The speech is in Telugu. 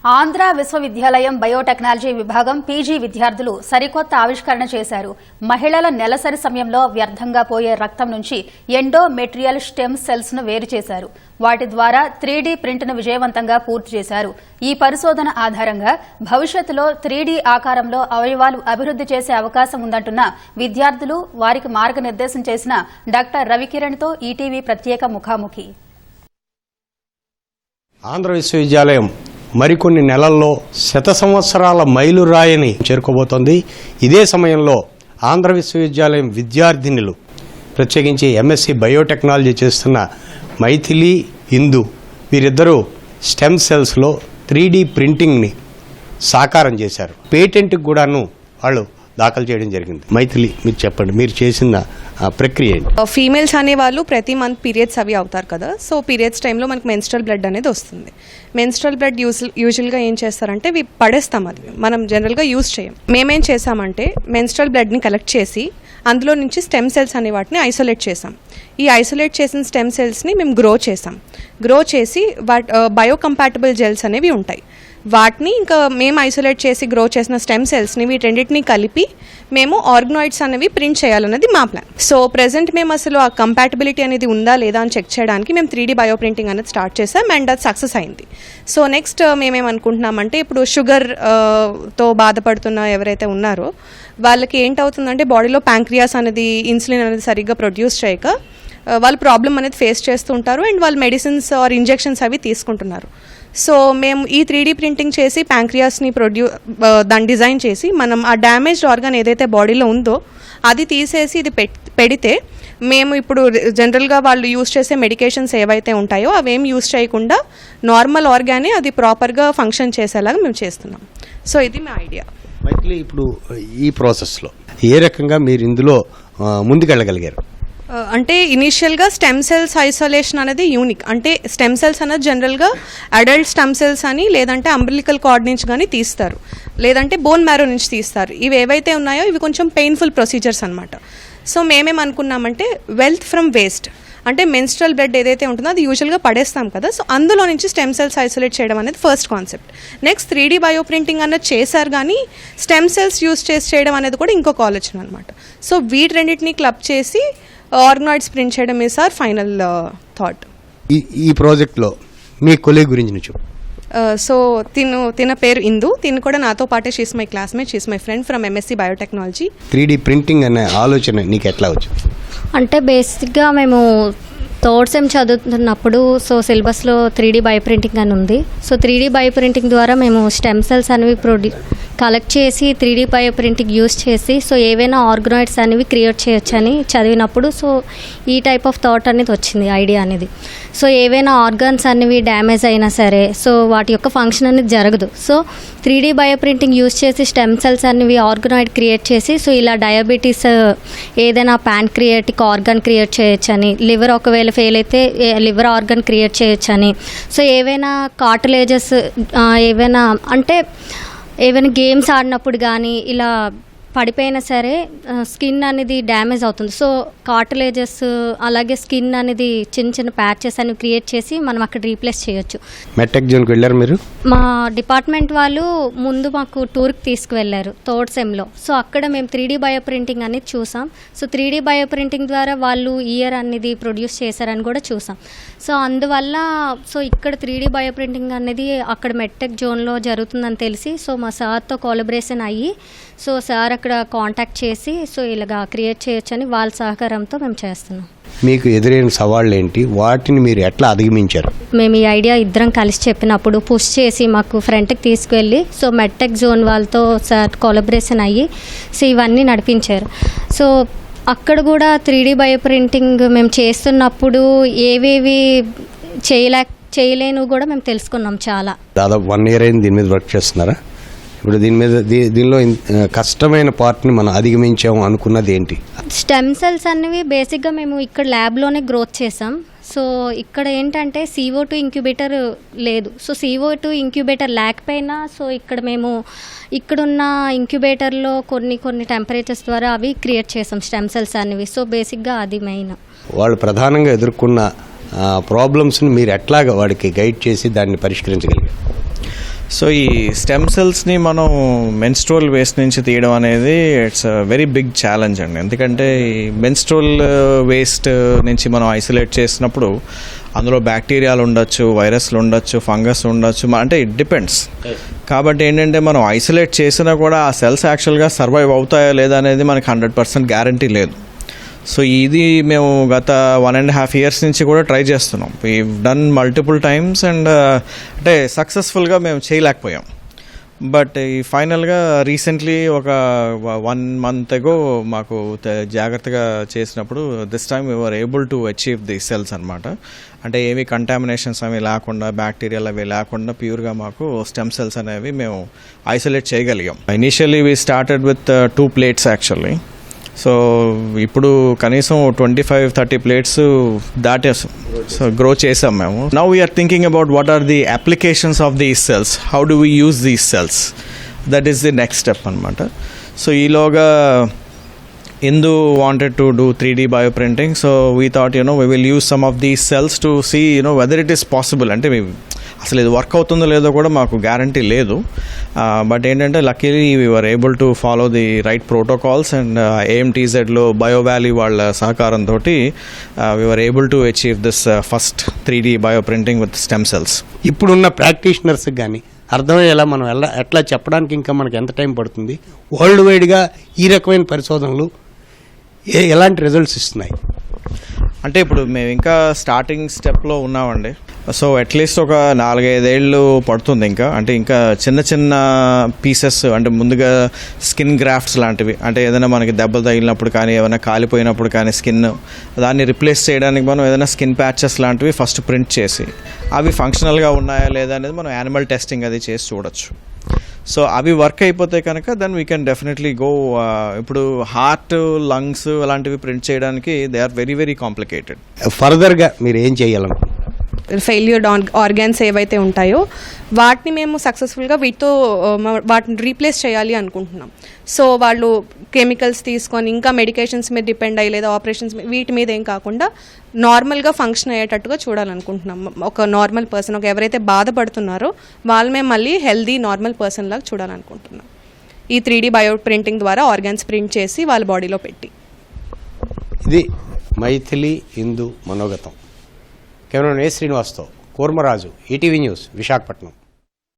ఆంధ్ర విశ్వవిద్యాలయం బయోటెక్నాలజీ విభాగం పీజీ విద్యార్థులు సరికొత్త ఆవిష్కరణ చేశారు. మహిళల నెలసరి సమయంలో వ్యర్థంగా పోయే రక్తం నుంచి ఎండోమెట్రియల్ స్టెమ్ సెల్స్ ను వేరు చేశారు. వాటి ద్వారా 3D ప్రింట్ను విజయవంతంగా పూర్తి చేశారు. ఈ పరిశోధన ఆధారంగా భవిష్యత్తులో 3D ఆకారంలో అవయవాలు అభివృద్ది చేసే అవకాశం ఉందంటున్న విద్యార్థులు, వారికి మార్గనిర్దేశం చేసిన డాక్టర్ రవికిరణ్తో ఈటీవీ ప్రత్యేక ముఖాముఖి. ఆంధ్ర విశ్వవిద్యాలయం మరికొన్ని నెలల్లో 100 సంవత్సరాల మైలురాయిని చేరుకోబోతోంది. ఇదే సమయంలో ఆంధ్ర విశ్వవిద్యాలయం విద్యార్థినులు, ప్రత్యేకించి ఎంఎస్సీ బయోటెక్నాలజీ చేస్తున్న మైథిలి, ఇందు, వీరిద్దరూ స్టెమ్ సెల్స్లో 3D ప్రింటింగ్ని సాకారం చేశారు. పేటెంట్కి కూడాను వాళ్ళు దాఖలు చేయడం జరిగింది. మైథిలి, మీరు చెప్పండి, మీరు చేసిన ప్రక్రియ ఏంటి? ఫీమేల్స్ అనే వాళ్ళు ప్రతి మంత్ పీరియడ్స్ అవి అవుతారు కదా. సో పీరియడ్స్ టైంలో మనకు మెన్స్ట్రల్ బ్లడ్ అనేది వస్తుంది. మెన్స్ట్రల్ బ్లడ్ యూజువల్గా ఏం చేస్తారంటే పడేస్తాం, అది మనం జనరల్గా యూజ్ చేయం. మేమేం చేసామంటే మెన్స్ట్రల్ బ్లడ్ని కలెక్ట్ చేసి అందులో నుంచి స్టెమ్ సెల్స్ అనే వాటిని ఐసోలేట్ చేసాం. ఈ ఐసోలేట్ చేసిన స్టెమ్ సెల్స్ని మేము గ్రో చేసి బయోకంపాటబుల్ జెల్స్ అనేవి ఉంటాయి. వాటిని ఇంకా మేము ఐసోలేట్ చేసి గ్రో చేసిన స్టెమ్ సెల్స్ని వీటన్నిటిని కలిపి మేము ఆర్గనాయిడ్స్ అనేవి ప్రింట్ చేయాలన్నది మా ప్లాన్. సో ప్రెజెంట్ మేము అసలు ఆ కంపాటబిలిటీ అనేది ఉందా లేదా అని చెక్ చేయడానికి మేము 3D బయో ప్రింటింగ్ అనేది స్టార్ట్ చేసాం. అండ్ అది సక్సెస్ అయింది. సో నెక్స్ట్ మేమేమనుకుంటున్నామంటే, ఇప్పుడు షుగర్తో బాధపడుతున్న ఎవరైతే ఉన్నారో వాళ్ళకి ఏంటవుతుందంటే బాడీలో ప్యాంక్రియాస్ అనేది, ఇన్సులిన్ అనేది సరిగ్గా ప్రొడ్యూస్ చేయక వాళ్ళు ప్రాబ్లం అనేది ఫేస్ చేస్తుంటారు. అండ్ వాళ్ళు మెడిసిన్స్ ఆర్ ఇంజెక్షన్స్ అవి తీసుకుంటున్నారు. సో మేము ఈ 3D ప్రింటింగ్ చేసి ప్యాంక్రియాస్ని దాన్ని డిజైన్ చేసి మనం ఆ డ్యామేజ్డ్ ఆర్గాన్ ఏదైతే బాడీలో ఉందో అది తీసేసి ఇది పెడితే మేము ఇప్పుడు జనరల్గా వాళ్ళు యూజ్ చేసే మెడికేషన్స్ ఏవైతే ఉంటాయో అవేం యూజ్ చేయకుండా నార్మల్ ఆర్గానే అది ప్రాపర్గా ఫంక్షన్ చేసేలాగా మేము చేస్తున్నాం. సో ఇది మా ఐడియా. మైథిలి, ఇప్పుడు ఈ ప్రాసెస్లో ఏ రకంగా మీరు ఇందులో ముందుకెళ్ళగలిగారు? అంటే ఇనీషియల్గా స్టెమ్ సెల్స్ ఐసోలేషన్ అనేది యూనిక్. అంటే స్టెమ్ సెల్స్ అనేది జనరల్గా అడల్ట్ స్టెమ్ సెల్స్ అని, లేదంటే అంబ్లికల్ కార్డ్ నుంచి కానీ తీస్తారు, లేదంటే బోన్ మ్యారో నుంచి తీస్తారు. ఇవి ఏవైతే ఉన్నాయో ఇవి కొంచెం పెయిన్ఫుల్ ప్రొసీజర్స్ అనమాట. సో మేమేమనుకున్నామంటే వెల్త్ ఫ్రమ్ వేస్ట్, అంటే మెన్స్ట్రల్ బ్లడ్ ఏదైతే ఉంటుందో అది యూజువల్గా పడేస్తాం కదా. సో అందులో నుంచి స్టెమ్ సెల్స్ ఐసోలేట్ చేయడం అనేది first concept. Next 3D bio printing అన్నది చేశారు, కానీ స్టెమ్ సెల్స్ యూజ్ చేసి చేయడం అనేది కూడా ఇంకొక ఆలోచన అనమాట. సో వీటి రెండింటిని క్లబ్ చేసి ఆర్గనాయిడ్స్ ప్రింట్ చేయడం ఈస్ ఆర్ ఫైనల్ థాట్. ఈ ప్రాజెక్ట్లో మీ కొలీగ్ గురించి నుంచి సో తిన పేరు ఇందు. తిను కూడా నాతో పాటే she's my classmate, she's my friend from MSc biotechnology. 3D printing అనే ఆలోచన నీకు ఎట్లా వచ్చింది? అంటే బేసిక్గా మేము థర్డ్ సెమ్ చదువుతున్నప్పుడు సో సిలబస్లో 3D బయో ప్రింటింగ్ అని ఉంది. సో 3D బయో ప్రింటింగ్ ద్వారా మేము స్టెమ్ సెల్స్ అనేవి కలెక్ట్ చేసి 3D బయో ప్రింటింగ్ యూజ్ చేసి సో ఏవైనా ఆర్గనాయిడ్స్ అనేవి క్రియేట్ చేయొచ్చని చదివినప్పుడు సో ఈ టైప్ ఆఫ్ థాట్ అనేది వచ్చింది, ఐడియా అనేది. సో ఏవైనా ఆర్గాన్స్ అనేవి డ్యామేజ్ అయినా సరే సో వాటి యొక్క ఫంక్షన్ అనేది జరగదు. So 3D bio printing use చేసి స్టెమ్ సెల్స్ అనేవి ఆర్గనాయిడ్ క్రియేట్ చేసి సో ఇలా డయాబెటీస్ ఏదైనా ప్యాన్క్రియాటిక్ ఆర్గాన్ క్రియేట్ చేయొచ్చని, లివర్ ఒకవేళ ఫెయిల్ అయితే లివర్ ఆర్గాన్ క్రియేట్ చేయొచ్చని, సో ఏవైనా కార్టిలేజెస్ ఏవైనా గేమ్స్ ఆడినప్పుడు కానీ ఇలా పడిపోయినా సరే స్కిన్ అనేది డ్యామేజ్ అవుతుంది. సో కార్టిలేజెస్ అలాగే స్కిన్ అనేది చిన్న చిన్న ప్యాచెస్ అనేవి క్రియేట్ చేసి మనం అక్కడ రీప్లేస్ చేయొచ్చు. మెటెక్ జోన్కి వెళ్ళారు మీరు? మా డిపార్ట్మెంట్ వాళ్ళు ముందు మాకు టూర్కి తీసుకువెళ్ళారు థర్డ్ సెమ్లో. సో అక్కడ మేము 3D బయో ప్రింటింగ్ అనేది చూసాం. సో 3D బయో ప్రింటింగ్ ద్వారా వాళ్ళు ఇయర్ అనేది ప్రొడ్యూస్ చేశారని కూడా చూసాం. సో అందువల్ల సో ఇక్కడ 3D బయో ప్రింటింగ్ అనేది అక్కడ మెటెక్ జోన్లో జరుగుతుందని తెలిసి సో మా సార్తో కోలబరేషన్ అయ్యి సో సార్ అక్కడ కాంటాక్ట్ చేసి సో ఇలాగా క్రియేట్ చేయొచ్చని వాళ్ళ సహకారంతో మేము చేస్తున్నాం. మీకు ఎదురైన సవాళ్ళు ఏంటి, వాటిని మీరు ఎట్లా అధిగమించారు? మేము ఈ ఐడియా ఇద్దరం కలిసి చెప్పినప్పుడు పుష్ చేసి మాకు ఫ్రంట్కి తీసుకువెళ్ళి సో మెటెక్ జోన్ వాళ్ళతో సార్ కోలబరేషన్ అయ్యి సో ఇవన్నీ నడిపించారు. సో అక్కడ కూడా 3D బయో ప్రింటింగ్ మేము చేస్తున్నప్పుడు ఏవేవి చేయలేను కూడా మేము తెలుసుకున్నాం. చాలా దాదాపు 1 year అయింది దీని మీద వర్క్ చేస్తున్నారా? ఇప్పుడు దీనిలో కష్టమైన పార్ట్ని మనం అధిగమించాము అనుకున్నది ఏంటి? స్టెమ్ సెల్స్ అనేవి బేసిక్గా మేము ఇక్కడ ల్యాబ్లోనే గ్రోత్ చేసాం. సో ఇక్కడ ఏంటంటే CO2 ఇంక్యుబేటర్ లేదు. సో CO2 ఇంక్యుబేటర్ లేకపోయినా సో మేము ఇక్కడున్న ఇంక్యుబేటర్లో కొన్ని టెంపరేచర్స్ ద్వారా అవి క్రియేట్ చేసాం స్టెమ్ సెల్స్ అనేవి. సో బేసిక్గా అది మెయిన్. వాళ్ళు ప్రధానంగా ఎదుర్కొన్న ప్రాబ్లమ్స్ని మీరు ఎట్లాగా వాడికి గైడ్ చేసి దాన్ని పరిష్కరించగలిగారు? సో ఈ స్టెమ్ సెల్స్ని మనం మెన్స్ట్రువల్ వేస్ట్ నుంచి తీయడం అనేది ఇట్స్ వెరీ బిగ్ ఛాలెంజ్ అండి. ఎందుకంటే ఈ మెన్స్ట్రువల్ వేస్ట్ నుంచి మనం ఐసోలేట్ చేసినప్పుడు అందులో బ్యాక్టీరియాలు ఉండొచ్చు, వైరస్లు ఉండొచ్చు, ఫంగస్ ఉండొచ్చు, అంటే ఇట్ డిపెండ్స్. కాబట్టి ఏంటంటే మనం ఐసోలేట్ చేసినా కూడా ఆ సెల్స్ యాక్చువల్గా సర్వైవ్ అవుతాయా లేదా అనేది మనకి 100% గ్యారంటీ లేదు. సో ఇది మేము గత 1.5 years నుంచి కూడా ట్రై చేస్తున్నాం. We done multiple times and అంటే సక్సెస్ఫుల్గా మేము చేయలేకపోయాం. బట్ ఈ ఫైనల్గా రీసెంట్లీ ఒక 1 month ago మాకు జాగ్రత్తగా చేసినప్పుడు this time we were able to achieve the cells అనమాట. అంటే ఏమి కంటామినేషన్స్ అవి లేకుండా, బ్యాక్టీరియాలు అవి లేకుండా ప్యూర్గా మాకు స్టెమ్ సెల్స్ అనేవి మేము ఐసోలేట్ చేయగలిగాం. Initially we started with 2 plates actually. So ఇప్పుడు కనీసం 25-30 plates దాటేసాం. సో గ్రో చేసాం మేము. Now we are thinking about what are the applications of these cells, how do we use these cells, that is the next step అనమాట. సో ఈలోగా Indu wanted to do 3D bioprinting, so we thought, we will use some of these cells to see, whether it is possible. అంటే అసలు ఇది వర్క్ అవుతుందో లేదో కూడా మాకు గ్యారంటీ లేదు. బట్ ఏంటంటే luckily we were able to follow the right protocols and AMTZలో బయో వ్యాలీ వాళ్ళ సహకారంతో we were able to achieve this first 3D bioprinting with stem cells. ఇప్పుడున్న ప్రాక్టీషనర్స్కి కానీ అర్థమయ్యేలా మనం ఎట్లా చెప్పడానికి ఇంకా మనకి ఎంత టైం పడుతుంది? వరల్డ్ వైడ్గా ఈ రకమైన పరిశోధనలు ఎలాంటి రిజల్ట్స్ ఇస్తున్నాయి? అంటే ఇప్పుడు మేము ఇంకా స్టార్టింగ్ స్టెప్లో ఉన్నామండి. సో అట్లీస్ట్ ఒక 4-5 ఏళ్ళు పడుతుంది ఇంకా. అంటే ఇంకా చిన్న చిన్న పీసెస్, అంటే ముందుగా స్కిన్ గ్రాఫ్ట్స్ లాంటివి, అంటే ఏదైనా మనకి దెబ్బలు తగిలినప్పుడు కానీ, ఏమైనా కాలిపోయినప్పుడు కానీ స్కిన్ దాన్ని రిప్లేస్ చేయడానికి మనం ఏదైనా స్కిన్ ప్యాచెస్ లాంటివి ఫస్ట్ ప్రింట్ చేసి అవి ఫంక్షనల్గా ఉన్నాయా లేదా అనేది మనం యానిమల్ టెస్టింగ్ అది చేసి చూడొచ్చు. సో అవి వర్క్ అయిపోతే కనుక then we can definitely go. ఇప్పుడు హార్ట్, లంగ్స్ అలాంటివి ప్రింట్ చేయడానికి they are very very complicated. ఫర్దర్గా మీరు ఏం చేయాలనుకుంటున్నారు? ఫెయిల్యూర్డ్ ఆర్గాన్స్ ఏవైతే ఉంటాయో వాటిని మేము సక్సెస్ఫుల్గా వాటిని రీప్లేస్ చేయాలి అనుకుంటున్నాం. సో వాళ్ళు కెమికల్స్ తీసుకొని ఇంకా మెడికేషన్స్ మీద డిపెండ్ అయ్యి లేదా ఆపరేషన్స్ వీటి మీద ఏం కాకుండా నార్మల్గా ఫంక్షన్ అయ్యేటట్టుగా చూడాలనుకుంటున్నాం. ఒక నార్మల్ పర్సన్, ఎవరైతే బాధపడుతున్నారో వాళ్ళు మేము మళ్ళీ హెల్దీ నార్మల్ పర్సన్ లాగా చూడాలనుకుంటున్నాం. ఈ 3D బయో ప్రింటింగ్ ద్వారా ఆర్గాన్స్ ప్రింట్ చేసి వాళ్ళ బాడీలో పెట్టి. ఇది మైథిలి ఇందు మనోగతం. కెమెరామెన్ శ్రీనివాస్తో కూర్మరాజు, ఈటీవీ న్యూస్, విశాఖపట్నం.